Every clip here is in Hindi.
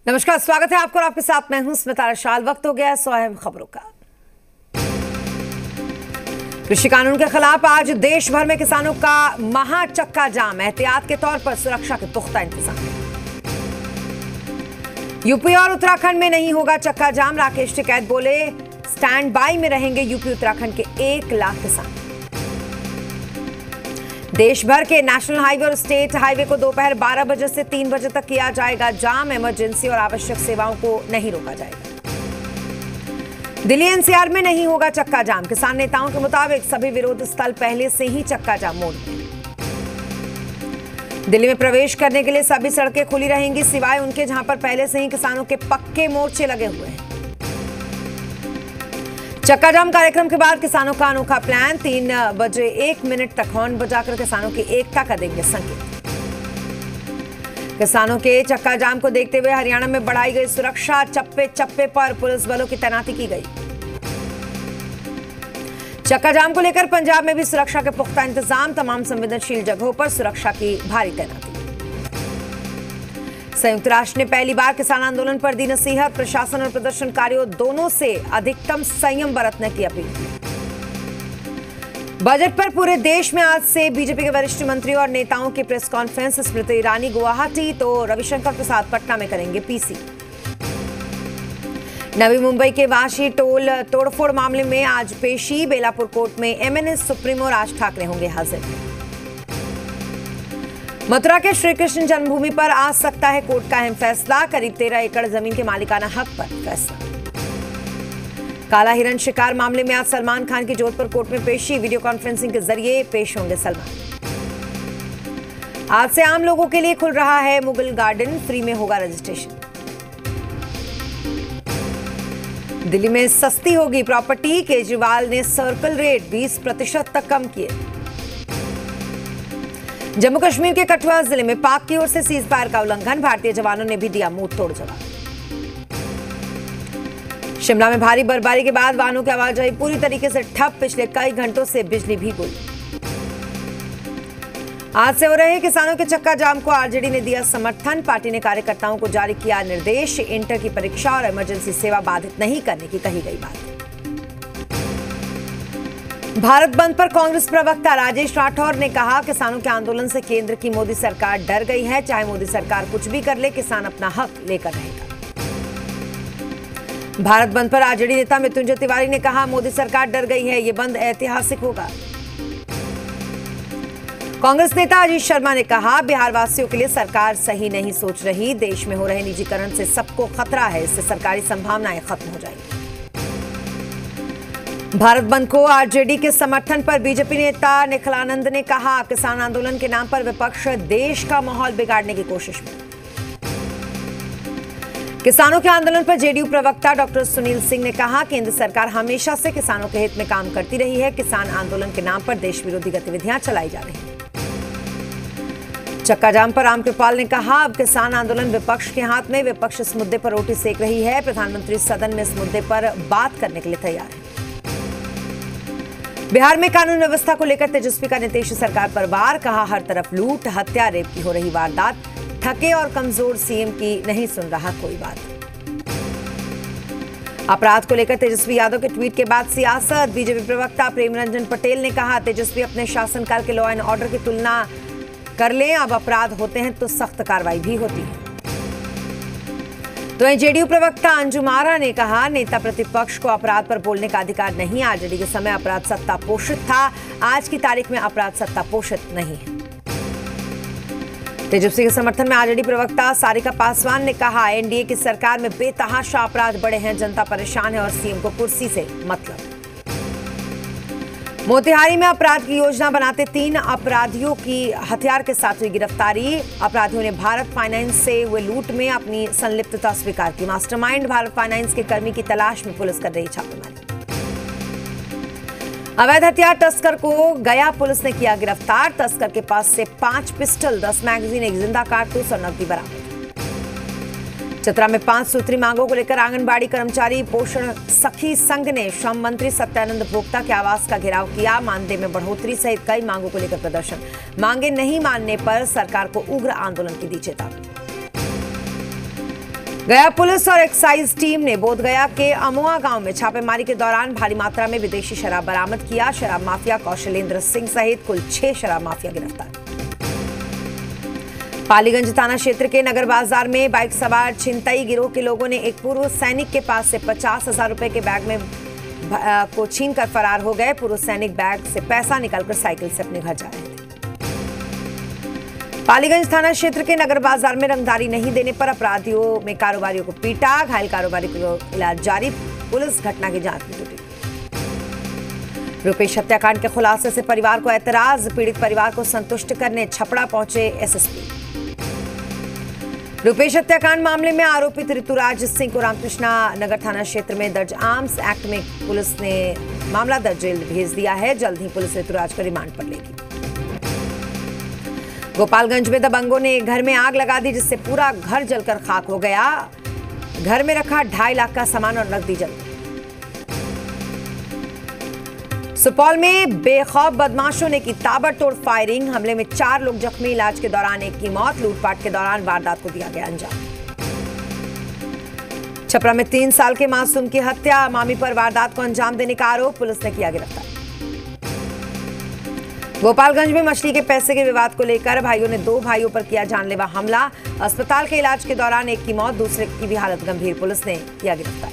नमस्कार, स्वागत है आपको और आपके साथ मैं हूं स्मिता रशाल। वक्त हो गया है 100 अहम खबरों का। कृषि कानून के खिलाफ आज देश भर में किसानों का महाचक्का जाम। एहतियात के तौर पर सुरक्षा के पुख्ता इंतजाम। यूपी और उत्तराखंड में नहीं होगा चक्का जाम। राकेश टिकैत बोले स्टैंड बाई में रहेंगे यूपी उत्तराखंड के 1 लाख किसान। देश भर के नेशनल हाईवे और स्टेट हाईवे को दोपहर 12 बजे से 3 बजे तक किया जाएगा जाम। इमरजेंसी और आवश्यक सेवाओं को नहीं रोका जाएगा। दिल्ली एनसीआर में नहीं होगा चक्का जाम। किसान नेताओं के मुताबिक सभी विरोध स्थल पहले से ही चक्का जाम मोड में। दिल्ली में प्रवेश करने के लिए सभी सड़कें खुली रहेंगी, सिवाय उनके जहां पर पहले से ही किसानों के पक्के मोर्चे लगे हुए हैं। चक्का जाम कार्यक्रम के बाद किसानों का अनोखा प्लान। 3 बजे 1 मिनट तक हॉर्न बजाकर किसानों की एकता का देंगे संकेत। किसानों के चक्का जाम को देखते हुए हरियाणा में बढ़ाई गई सुरक्षा। चप्पे चप्पे पर पुलिस बलों की तैनाती की गई। चक्का जाम को लेकर पंजाब में भी सुरक्षा के पुख्ता इंतजाम। तमाम संवेदनशील जगहों पर सुरक्षा की भारी तैनाती। संयुक्त राष्ट्र ने पहली बार किसान आंदोलन पर दी नसीहत। प्रशासन और प्रदर्शनकारियों दोनों से अधिकतम संयम बरतने की अपील। बजट पर पूरे देश में आज से बीजेपी के वरिष्ठ मंत्री और नेताओं की प्रेस कॉन्फ्रेंस। स्मृति ईरानी गुवाहाटी तो रविशंकर प्रसाद पटना में करेंगे पीसी। नवी मुंबई के वाशी टोल तोड़फोड़ मामले में आज पेशी। बेलापुर कोर्ट में एमएनएस सुप्रीमो राज ठाकरे होंगे हाजिर। मथुरा के श्री कृष्ण जन्मभूमि पर आ सकता है कोर्ट का अहम फैसला। करीब 13 एकड़ जमीन के मालिकाना हक पर फैसला। काला हिरण शिकार मामले में आज सलमान खान की जोधपुर कोर्ट में पेशी। वीडियो कॉन्फ्रेंसिंग के जरिए पेश होंगे सलमान। आज से आम लोगों के लिए खुल रहा है मुगल गार्डन। फ्री में होगा रजिस्ट्रेशन। दिल्ली में सस्ती होगी प्रॉपर्टी। केजरीवाल ने सर्कल रेट 20% तक कम किए। जम्मू कश्मीर के कठुआ जिले में पाक की ओर से सीज फायर का उल्लंघन। भारतीय जवानों ने भी दिया मुंह तोड़ जवाब। शिमला में भारी बर्फबारी के बाद वाहनों की आवाजाही पूरी तरीके से ठप। पिछले कई घंटों से बिजली भी गुल। आज से हो रहे किसानों के चक्का जाम को आरजेडी ने दिया समर्थन। पार्टी ने कार्यकर्ताओं को जारी किया निर्देश। इंटर की परीक्षा और इमरजेंसी सेवा बाधित नहीं करने की कही गई बात। भारत बंद पर कांग्रेस प्रवक्ता राजेश राठौर ने कहा किसानों के आंदोलन से केंद्र की मोदी सरकार डर गई है। चाहे मोदी सरकार कुछ भी कर ले, किसान अपना हक लेकर रहेगा। भारत बंद पर आरजेडी नेता मृत्युंजय तिवारी ने कहा मोदी सरकार डर गई है, ये बंद ऐतिहासिक होगा। कांग्रेस नेता अजीत शर्मा ने कहा बिहार वासियों के लिए सरकार सही नहीं सोच रही। देश में हो रहे निजीकरण से सबको खतरा है, इससे सरकारी संभावनाएं खत्म हो जाएंगी। भारत बंद को आरजेडी के समर्थन पर बीजेपी नेता निखिलानंद ने कहा किसान आंदोलन के नाम पर विपक्ष देश का माहौल बिगाड़ने की कोशिश में। किसानों के आंदोलन पर जेडीयू प्रवक्ता डॉक्टर सुनील सिंह ने कहा केंद्र सरकार हमेशा से किसानों के हित में काम करती रही है। किसान आंदोलन के नाम पर देश विरोधी गतिविधियां चलाई जा रही हैं। चक्का जाम पर रामकृपाल ने कहा अब किसान आंदोलन विपक्ष के हाथ में। विपक्ष इस मुद्दे पर रोटी सेक रही है। प्रधानमंत्री सदन में इस मुद्दे पर बात करने के लिए तैयार है। बिहार में कानून व्यवस्था को लेकर तेजस्वी का नीतीश सरकार पर वार। कहा हर तरफ लूट, हत्या, रेप की हो रही वारदात। थके और कमजोर सीएम की नहीं सुन रहा कोई बात। अपराध को लेकर तेजस्वी यादव के ट्वीट के बाद सियासत। बीजेपी प्रवक्ता प्रेम रंजन पटेल ने कहा तेजस्वी अपने शासनकाल के लॉ एंड ऑर्डर की तुलना कर लें। अब अपराध होते हैं तो सख्त कार्रवाई भी होती है। तो जेडीयू प्रवक्ता अंजुम आरा ने कहा नेता प्रतिपक्ष को अपराध पर बोलने का अधिकार नहीं। आरजेडी के समय अपराध सत्ता पोषित था, आज की तारीख में अपराध सत्ता पोषित नहीं है। तेजस्वी के समर्थन में आरजेडी प्रवक्ता सारिका पासवान ने कहा एनडीए की सरकार में बेतहाशा अपराध बढ़े हैं, जनता परेशान है और सीएम को कुर्सी से मतलब। मोतिहारी में अपराध की योजना बनाते 3 अपराधियों की हथियार के साथ हुई गिरफ्तारी। अपराधियों ने भारत फाइनेंस से हुए लूट में अपनी संलिप्तता स्वीकार की। मास्टरमाइंड भारत फाइनेंस के कर्मी की तलाश में पुलिस कर रही छापेमारी। अवैध हथियार तस्कर को गया पुलिस ने किया गिरफ्तार। तस्कर के पास से 5 पिस्टल, 10 मैगजीन, एक जिंदा कारतूस और नकदी बरामद। चतरा में 5 सूत्री मांगों को लेकर आंगनबाड़ी कर्मचारी पोषण सखी संघ ने श्रम मंत्री सत्यानंद भोक्ता के आवास का घेराव किया। मानदेय में बढ़ोतरी सहित कई मांगों को लेकर प्रदर्शन। मांगे नहीं मानने पर सरकार को उग्र आंदोलन की दी चेतावनी। गया पुलिस और एक्साइज टीम ने बोधगया के अमोआ गांव में छापेमारी के दौरान भारी मात्रा में विदेशी शराब बरामद किया। शराब माफिया कौशलेंद्र सिंह सहित कुल 6 शराब माफिया गिरफ्तार। पालीगंज थाना क्षेत्र के नगर बाजार में बाइक सवार छिनतई गिरोह के लोगों ने एक पूर्व सैनिक के पास से 50,000 रुपए के बैग में को छीनकर फरार हो गए। पूर्व सैनिक बैग से पैसा निकालकर साइकिल से अपने घर जा रहे थे। पालीगंज थाना क्षेत्र के नगर बाजार में रंगदारी नहीं देने पर अपराधियों में कारोबारियों को पीटा। घायल कारोबारी को इलाज जारी। पुलिस घटना की जांच में जुटी। रुपेश हत्याकांड के खुलासे से परिवार को ऐतराज। पीड़ित परिवार को संतुष्ट करने छपड़ा पहुंचे एसएसपी। रुपेश हत्याकांड मामले में आरोपित ऋतुराज सिंह को रामकृष्णा नगर थाना क्षेत्र में दर्ज आर्म्स एक्ट में पुलिस ने मामला दर्ज जेल भेज दिया है। जल्द ही पुलिस ऋतुराज को रिमांड पर लेगी। गोपालगंज में दबंगों ने घर में आग लगा दी, जिससे पूरा घर जलकर खाक हो गया। घर में रखा 2.5 लाख का सामान और नकदी जल। सुपौल में बेखौफ बदमाशों ने की ताबड़तोड़ फायरिंग। हमले में 4 लोग जख्मी। इलाज के दौरान एक की मौत। लूटपाट के दौरान वारदात को दिया गया अंजाम। छपरा में 3 साल के मासूम की हत्या। मामी पर वारदात को अंजाम देने का आरोप। पुलिस ने किया गिरफ्तार। गोपालगंज में मछली के पैसे के विवाद को लेकर भाइयों ने 2 भाइयों पर किया जानलेवा हमला। अस्पताल के इलाज के दौरान एक की मौत, दूसरे की भी हालत गंभीर। पुलिस ने किया गिरफ्तार।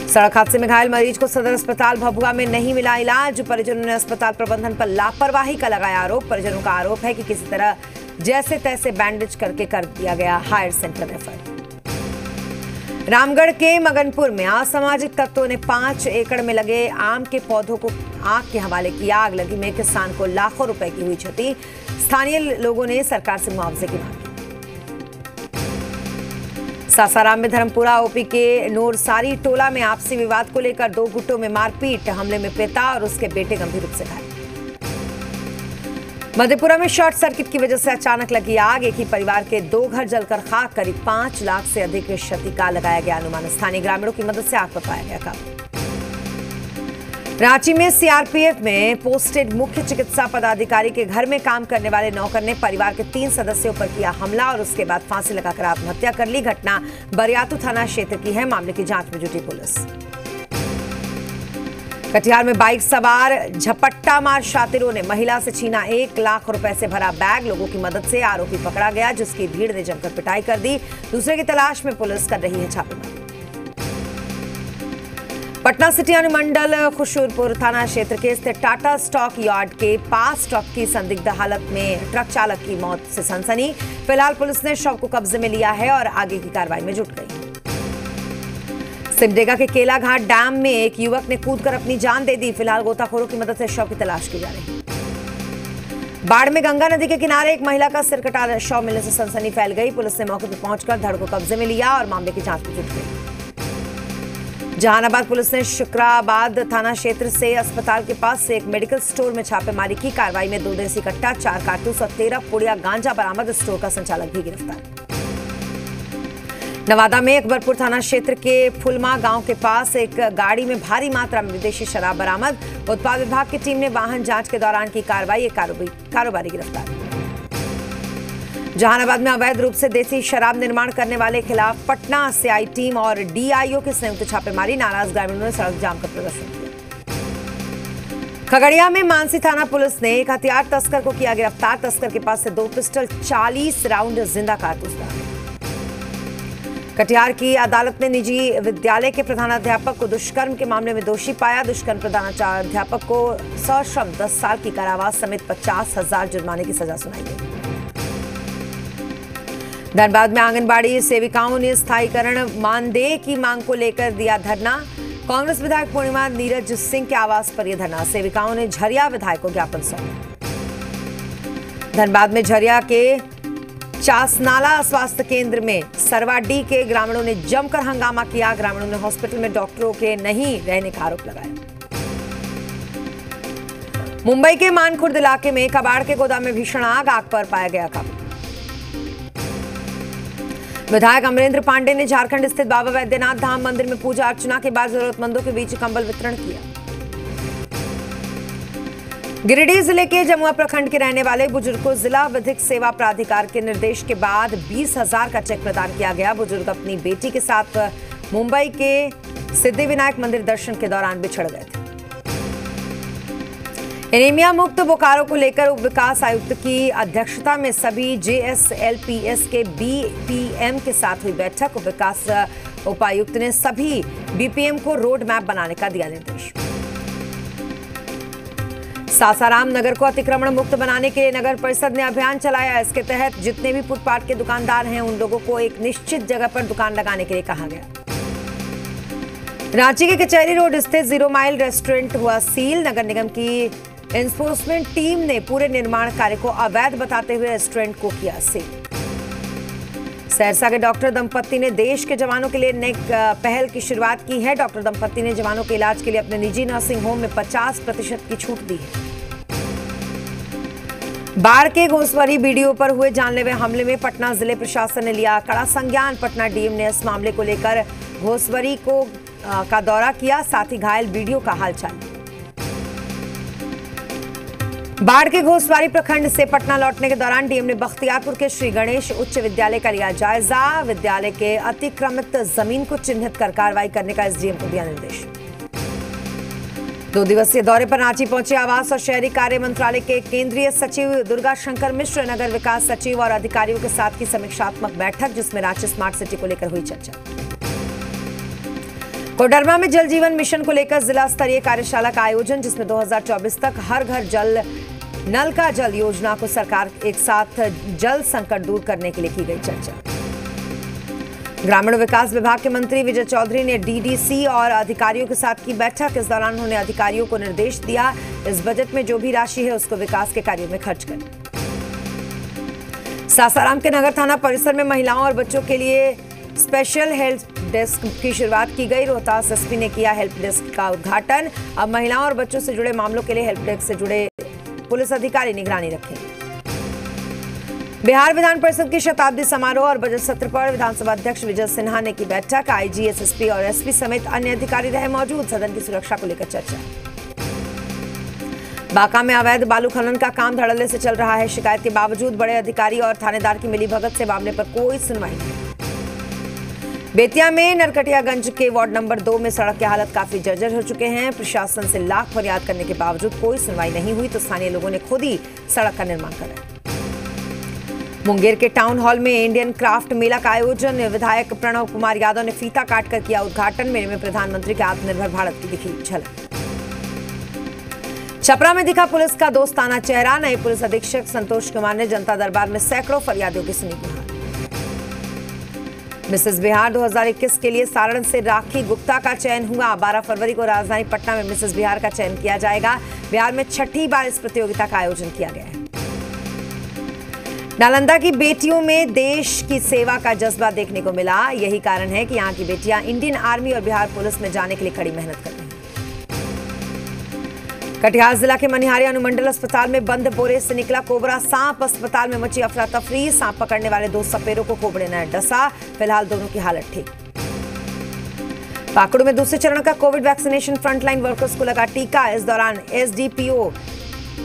सड़क हादसे में घायल मरीज को सदर अस्पताल भभुआ में नहीं मिला इलाज। परिजनों ने अस्पताल प्रबंधन पर लापरवाही का लगाया आरोप। परिजनों का आरोप है कि किसी तरह जैसे तैसे बैंडेज करके कर दिया गया हायर सेंटर रेफर। रामगढ़ के मगनपुर में असामाजिक तत्वों ने 5 एकड़ में लगे आम के पौधों को आग के हवाले किया। आग लगी में किसान को लाखों रुपए की हुई क्षति। स्थानीय लोगों ने सरकार से मुआवजे की मांग की। सासाराम में धर्मपुरा ओपी के नूरसारी टोला में आपसी विवाद को लेकर 2 गुटों में मारपीट। हमले में पिता और उसके बेटे गंभीर रूप से घायल। मधेपुरा में शॉर्ट सर्किट की वजह से अचानक लगी आग। एक ही परिवार के 2 घर जलकर खाक। करीब 5 लाख से अधिक क्षति का लगाया गया अनुमान। स्थानीय ग्रामीणों की मदद से आग पर पाया गया काबू। रांची में सीआरपीएफ में पोस्टेड मुख्य चिकित्सा पदाधिकारी के घर में काम करने वाले नौकर ने परिवार के 3 सदस्यों पर किया हमला और उसके बाद फांसी लगाकर आत्महत्या कर ली। घटना बरियातू थाना क्षेत्र की है। मामले की जांच में जुटी पुलिस। कटिहार में बाइक सवार झपट्टा मार शातिरों ने महिला से छीना 1 लाख रुपए से भरा बैग। लोगों की मदद से आरोपी पकड़ा गया, जिसकी भीड़ ने जमकर पिटाई कर दी। दूसरे की तलाश में पुलिस कर रही है छापेमारी। पटना सिटी अनुमंडल खुशूरपुर थाना क्षेत्र के स्थित टाटा स्टॉक यार्ड के पास ट्रक की संदिग्ध हालत में ट्रक चालक की मौत से सनसनी। फिलहाल पुलिस ने शव को कब्जे में लिया है और आगे की कार्रवाई में जुट गई। सिमडेगा के केलाघाट डैम में एक युवक ने कूदकर अपनी जान दे दी। फिलहाल गोताखोरों की मदद से शव की तलाश की जा रही है। बाढ़ में गंगा नदी के किनारे एक महिला का सिर कटा शव मिलने से सनसनी फैल गई। पुलिस ने मौके पर पहुंचकर धड़ को कब्जे में लिया और मामले की जांच में जुट गई। जहानाबाद पुलिस ने शुक्राबाद थाना क्षेत्र से अस्पताल के पास से एक मेडिकल स्टोर में छापेमारी की। कार्रवाई में 2 देसी कट्टा, 4 कारतूस और 13 पुड़िया गांजा बरामद। स्टोर का संचालक भी गिरफ्तार। नवादा में अकबरपुर थाना क्षेत्र के फुलमा गांव के पास एक गाड़ी में भारी मात्रा में विदेशी शराब बरामद। उत्पाद विभाग की टीम ने वाहन जांच के दौरान की कार्रवाई। एक कारोबारी गिरफ्तार। जहानाबाद में अवैध रूप से देसी शराब निर्माण करने वाले खिलाफ पटना से आई टीम और डीआईओ की संयुक्त छापेमारी। नाराज ग्रामीणों ने सड़क जाम कर प्रदर्शन किया। खगड़िया में मानसी थाना पुलिस ने एक हथियार तस्कर को किया गिरफ्तार। तस्कर के पास से 2 पिस्टल, 40 राउंड जिंदा कारतूस बरामद। कटिहार की अदालत ने निजी विद्यालय के प्रधानाध्यापक को दुष्कर्म के मामले में दोषी पाया। दुष्कर्म प्रधानाध्यापक को सश्रम 10 साल की कारावास समेत 50,000 जुर्माने की सजा सुनाई गई। धनबाद में आंगनबाड़ी सेविकाओं ने स्थायीकरण मानदेय की मांग को लेकर दिया धरना। कांग्रेस विधायक पूर्णिमा नीरज सिंह के आवास पर यह धरना। सेविकाओं ने झरिया विधायक को ज्ञापन सौंपा। धनबाद में झरिया के चासनाला स्वास्थ्य केंद्र में सरवाडी के ग्रामीणों ने जमकर हंगामा किया। ग्रामीणों ने हॉस्पिटल में डॉक्टरों के नहीं रहने का आरोप लगाया। मुंबई के मानखुर्द इलाके में कबाड़ के गोदाम में भीषण आग पर पाया गया काबू। विधायक अमरेंद्र पांडे ने झारखंड स्थित बाबा वैद्यनाथ धाम मंदिर में पूजा अर्चना के बाद जरूरतमंदों के बीच कंबल वितरण किया। गिरिडीह जिले के जमुआ प्रखंड के रहने वाले बुजुर्ग को जिला विधिक सेवा प्राधिकार के निर्देश के बाद 20,000 का चेक प्रदान किया गया। बुजुर्ग अपनी बेटी के साथ मुंबई के सिद्धिविनायक मंदिर दर्शन के दौरान बिछड़ गए थे। एनीमिया मुक्त बोकारो को लेकर उप विकास आयुक्त की अध्यक्षता में सभी JSLPS के BPM के साथ हुई बैठक। उप विकास उपायुक्त ने सभी BPM को रोड मैप बनाने का दिया निर्देश। सासाराम नगर को अतिक्रमण मुक्त बनाने के लिए नगर परिषद ने अभियान चलाया। इसके तहत जितने भी फुटपाथ के दुकानदार हैं उन लोगों को एक निश्चित जगह पर दुकान लगाने के लिए कहा गया। रांची के कचहरी रोड स्थित 0 माइल रेस्टोरेंट हुआ सील। नगर निगम की एनफोर्समेंट टीम ने पूरे निर्माण कार्य को अवैध बताते हुए रेस्टोरेंट को किया सील। सहरसा के डॉक्टर दंपत्ति ने देश के जवानों के लिए नई पहल की शुरुआत की है। डॉक्टर दंपत्ति ने जवानों के इलाज के लिए अपने निजी नर्सिंग होम में 50% की छूट दी है। बाढ़ के घोसवरी बीडीओ पर हुए जानलेवा हमले में पटना जिले प्रशासन ने लिया कड़ा संज्ञान। पटना डीएम ने इस मामले को लेकर घोसवरी का दौरा किया, साथ ही घायल बीडीओ का हालचाल। बाढ़ के घोसवारी प्रखंड से पटना लौटने के दौरान डीएम ने बख्तियारपुर के श्री गणेश उच्च विद्यालय का लिया जायजा। विद्यालय के अतिक्रमित जमीन को चिन्हित कर कार्रवाई करने का एसडीएम को दिया निर्देश। 2 दिवसीय दौरे पर रांची पहुंचे आवास और शहरी कार्य मंत्रालय के केंद्रीय सचिव दुर्गा शंकर मिश्र। नगर विकास सचिव और अधिकारियों के साथ की समीक्षात्मक बैठक, जिसमें रांची स्मार्ट सिटी को लेकर हुई चर्चा। कोडरमा में जल जीवन मिशन को लेकर जिला स्तरीय कार्यशाला का आयोजन, जिसमें 2024 तक हर घर जल नल का जल योजना को सरकार एक साथ जल संकट दूर करने के लिए की गई चर्चा। ग्रामीण विकास विभाग के मंत्री विजय चौधरी ने डीडीसी और अधिकारियों के साथ की बैठक। इस दौरान उन्होंने अधिकारियों को निर्देश दिया, इस बजट में जो भी राशि है उसको विकास के कार्यों में खर्च करें। सासाराम के नगर थाना परिसर में महिलाओं और बच्चों के लिए स्पेशल हेल्प डेस्क की शुरुआत की गई। रोहतास एसपी ने किया हेल्प डेस्क का उद्घाटन। अब महिलाओं और बच्चों से जुड़े मामलों के लिए हेल्प डेस्क से जुड़े पुलिस अधिकारी निगरानी रखेंगे। बिहार विधान परिषद की शताब्दी समारोह और बजट सत्र पर विधानसभा अध्यक्ष विजय सिन्हा ने की बैठक। आईजी, एसएसपी और एसपी समेत अन्य अधिकारी रहे मौजूद। सदन की सुरक्षा को लेकर चर्चा। बांका में अवैध बालू खनन का काम धड़ल्ले से चल रहा है। शिकायत के बावजूद बड़े अधिकारी और थानेदार की मिलीभगत से मामले पर कोई सुनवाई नहीं। बेतिया में नरकटियागंज के वार्ड नंबर 2 में सड़क की हालत काफी जर्जर हो चुके हैं। प्रशासन से लाख फरियाद करने के बावजूद कोई सुनवाई नहीं हुई, तो स्थानीय लोगों ने खुद ही सड़क का निर्माण कराया। मुंगेर के टाउन हॉल में इंडियन क्राफ्ट मेला का आयोजन। विधायक प्रणव कुमार यादव ने फीता काटकर किया उद्घाटन। मेले में प्रधानमंत्री के आत्मनिर्भर भारत की दिखी झलक। छपरा में दिखा पुलिस का दोस्ताना चेहरा। नए पुलिस अधीक्षक संतोष कुमार ने जनता दरबार में सैकड़ों फरियादियों की सुनी गुहार। मिसेस बिहार 2021 के लिए सारण से राखी गुप्ता का चयन हुआ। 12 फरवरी को राजधानी पटना में मिसेस बिहार का चयन किया जाएगा। बिहार में 6ठी बार इस प्रतियोगिता का आयोजन किया गया है। नालंदा की बेटियों में देश की सेवा का जज्बा देखने को मिला। यही कारण है कि यहाँ की बेटियां इंडियन आर्मी और बिहार पुलिस में जाने के लिए कड़ी मेहनत कर रही हैं। कटिहार जिला के मनिहारी अनुमंडल अस्पताल में बंद बोरे से निकला कोबरा सांप। अस्पताल में मची अफरा तफरी। सांप पकड़ने वाले 2 सपेरों को कोबरे ने डसा। फिलहाल दोनों की हालत ठीक। पाकुड़ में दूसरे चरण का कोविड वैक्सीनेशन फ्रंटलाइन वर्कर्स को लगा टीका। इस दौरान एसडीपीओ,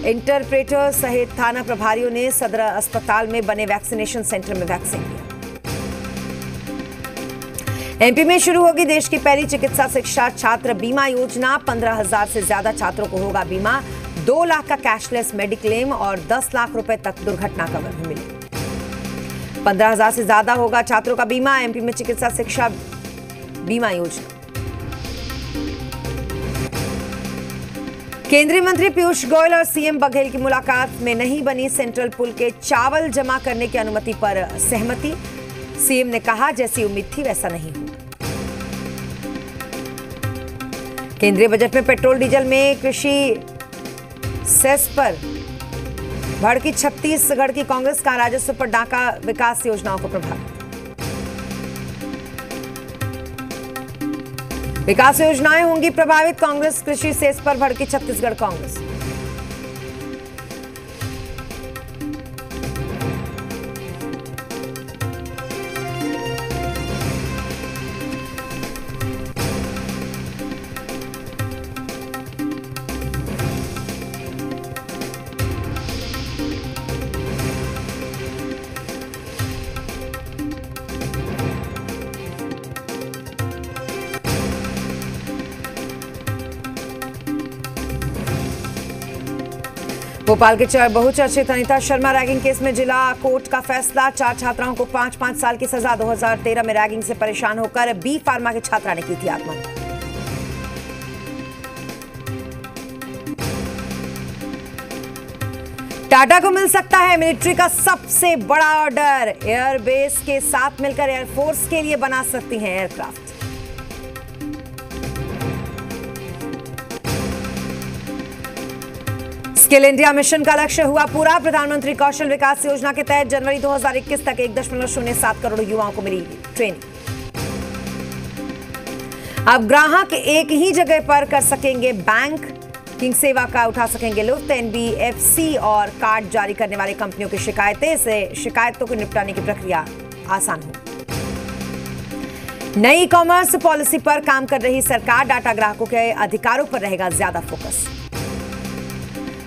इंटरप्रेटर सहित थाना प्रभारियों ने सदर अस्पताल में बने वैक्सीनेशन सेंटर में वैक्सीन लिया। एमपी में शुरू होगी देश की पहली चिकित्सा शिक्षा छात्र बीमा योजना। 15,000 से ज्यादा छात्रों को होगा बीमा। 2 लाख का कैशलेस मेडिक्लेम और 10 लाख रुपए तक दुर्घटना कवर भी मिले। 15,000 से ज्यादा होगा छात्रों का बीमा। एमपी में चिकित्सा शिक्षा बीमा योजना। केंद्रीय मंत्री पीयूष गोयल और सीएम बघेल की मुलाकात में नहीं बनी सेंट्रल पुल के चावल जमा करने की अनुमति पर सहमति। सीएम ने कहा जैसी उम्मीद थी वैसा नहीं हुआ। केंद्रीय बजट में पेट्रोल डीजल में कृषि सेस पर भड़की छत्तीसगढ़ की कांग्रेस का राजस्व पर डाका। विकास योजनाओं को प्रभावित। विकास योजनाएं होंगी प्रभावित। कांग्रेस कृषि सेस पर भड़की छत्तीसगढ़ कांग्रेस। भोपाल के बहुचर्चित अनीता शर्मा रैगिंग केस में जिला कोर्ट का फैसला। 4 छात्राओं को 5-5 साल की सजा। 2013 में रैगिंग से परेशान होकर बी फार्मा की छात्रा ने की थी आत्महत्या। टाटा को मिल सकता है मिलिट्री का सबसे बड़ा ऑर्डर। एयरबेस के साथ मिलकर एयरफोर्स के लिए बना सकती हैं एयरक्राफ्ट। स्किल इंडिया मिशन का लक्ष्य हुआ पूरा। प्रधानमंत्री कौशल विकास योजना के तहत जनवरी 2021 तक 1.07 करोड़ युवाओं को मिली ट्रेनिंग। अब ग्राहक एक ही जगह पर कर सकेंगे बैंकिंग सेवा का उठा सकेंगे लुत्फ। एनबीएफसी और कार्ड जारी करने वाली कंपनियों की शिकायतें से शिकायतों को निपटाने की प्रक्रिया आसान हो। नई कॉमर्स पॉलिसी पर काम कर रही सरकार। डाटा ग्राहकों के अधिकारों पर रहेगा ज्यादा फोकस।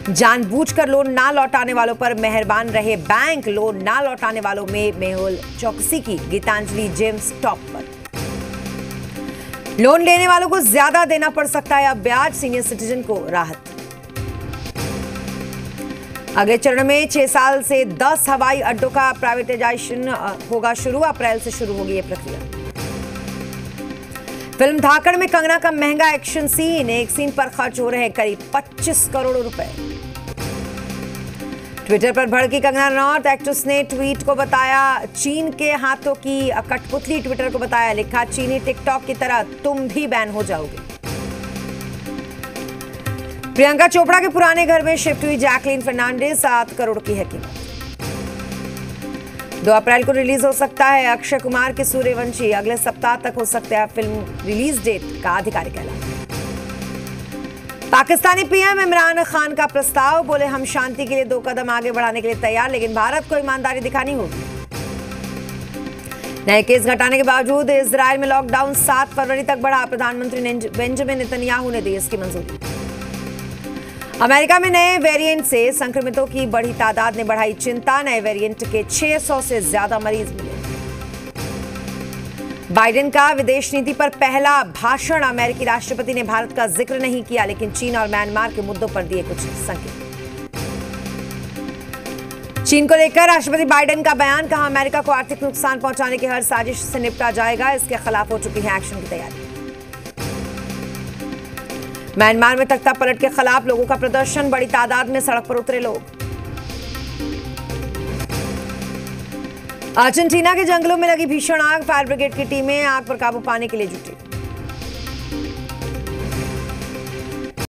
जानबूझकर लोन ना लौटाने वालों पर मेहरबान रहे बैंक। लोन ना लौटाने वालों में मेहुल चौकसी की गीतांजलि जेम्स टॉप पर। लोन लेने वालों को ज्यादा देना पड़ सकता है अब ब्याज। सीनियर सिटीजन को राहत। अगले चरण में 6 साल से 10 हवाई अड्डों का प्राइवेटाइजेशन होगा शुरू। अप्रैल से शुरू होगी यह प्रक्रिया। फिल्म धाकड़ में कंगना का महंगा एक्शन सीन। एक सीन पर खर्च हो रहे हैं करीब 25 करोड़ रुपए। ट्विटर पर भड़की कंगना रनौत। एक्ट्रेस ने ट्वीट को बताया चीन के हाथों की कठपुतली। ट्विटर को बताया लिखा चीनी टिकटॉक की तरह तुम भी बैन हो जाओगे। प्रियंका चोपड़ा के पुराने घर में शिफ्ट हुई जैकलीन फर्नांडिस। 7 करोड़ की है कीमत। 2 अप्रैल को रिलीज हो सकता है अक्षय कुमार की सूर्यवंशी। अगले सप्ताह तक हो सकता है फिल्म रिलीज डेट का आधिकारिक ऐलान। पाकिस्तानी पीएम इमरान खान का प्रस्ताव। बोले हम शांति के लिए 2 कदम आगे बढ़ाने के लिए तैयार, लेकिन भारत को ईमानदारी दिखानी होगी। नए केस घटाने के बावजूद इजरायल में लॉकडाउन 7 फरवरी तक बढ़ा। प्रधानमंत्री बेंजामिन नेतन्याहू ने दी इसकी मंजूरी। अमेरिका में नए वेरिएंट से संक्रमितों की बढ़ी तादाद ने बढ़ाई चिंता। नए वेरिएंट के 600 से ज्यादा मरीज मिले। बाइडेन का विदेश नीति पर पहला भाषण। अमेरिकी राष्ट्रपति ने भारत का जिक्र नहीं किया, लेकिन चीन और म्यांमार के मुद्दों पर दिए कुछ संकेत। चीन को लेकर राष्ट्रपति बाइडेन का बयान। कहा अमेरिका को आर्थिक नुकसान पहुंचाने की हर साजिश से निपटा जाएगा। इसके खिलाफ हो चुकी है एक्शन की तैयारी। म्यांमार में तख्ता पलट के खिलाफ लोगों का प्रदर्शन। बड़ी तादाद में सड़क पर उतरे लोग। अर्जेंटीना के जंगलों में लगी भीषण आग। फायर ब्रिगेड की टीमें आग पर काबू पाने के लिए जुटी।